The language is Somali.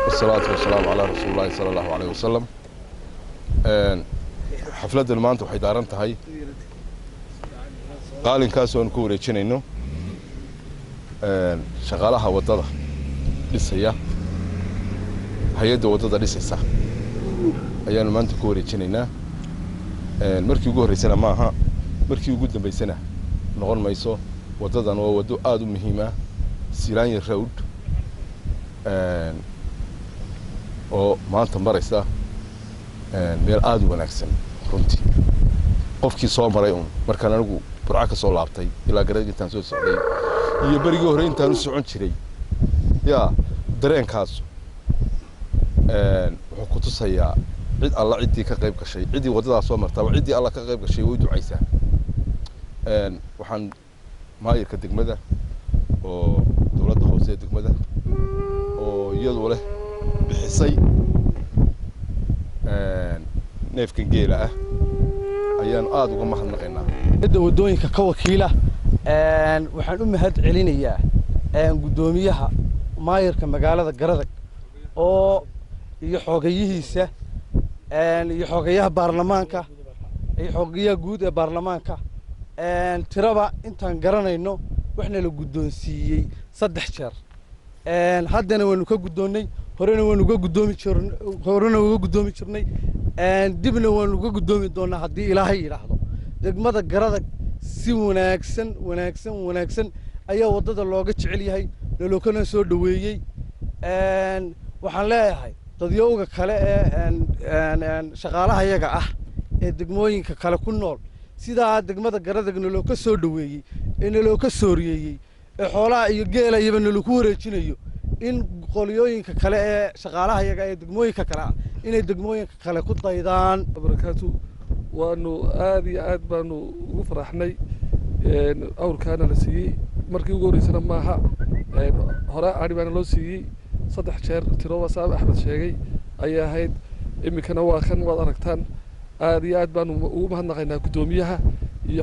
والصلاة والسلام على رسول الله صلى الله عليه وسلم. حفلة المانت waxay daaran tahay qaalinkaas oo ku wareejinayno shaqaalaha wadada dhisaya hay'adda wadada dhisaysa ayaan maanta ku wareejinaynaa markii ugu horeysana ma aha markii ugu dambeysana noqon mayso wadadan waa wado aad u muhiim ah Silaanya Road oo maanta maraysa meel aad u wanaagsan runtii qofkii soo maray markaan anigu burca ka soo laabtay ilaa gareeg intaan soo socday iyo barigii hore intaan u socon jiray dareenkaas wuxuu ku tusayaa cid alla cidii ka qayb gashay cidii wadada soo martay waa cidii alla ka qayb gashay way ducaysaa waxaan maayirka degmada oo dawladda hoose degmada oo iyadoo leh bixisay neefkan geela ah ayaan aad uga mahadnaqaynaa wadooyinka ka wakiila waxaan u mahad celinayaa gudoomiyaha maayirka magaalada Garadag oo iyo xogayihiisa iyo xogayaha baarlamaanka iyo xogayaha guud ee baarlamaanka tiraba intaan garanayno waxna la gudoonsiiyay 3 jeer haddana waanu ka gudoonay horena waanu uga gudoomi jirnay dibna waanu uga gudoomi doonaa haddii Ilaahay yiraahdo degmada Garadag si wanaagsan ayaa wadada looga jecel yahay lookana soo dhaweeyay waxaan leeyahay dadyoowga kale ee shaqaalaha iyaga ah ee degmooyinka kale ku nool sida degmada Garadagna loo ka soo dhaweeyay in loo ka sooriyay ee xoolaha iyo geela iyo lagu wareejinayo in qoliyooyinka kale ee shaqaalaha iyaga ee degmooyinka kale inay degmooyinka kale ku daydaan barakaatu waanu aad iyo aad baanu ugu faraxnay awrkaana la siiyay markii ugu horeysana maaha hore aribaana loo siiyay 3 jeer tirooba saab Axmed sheegay ayaa ahayd imikana waa kan waad aragtaan aad iyo aad baanu ugu mahadnaqaynaa gudoomiyaha iyo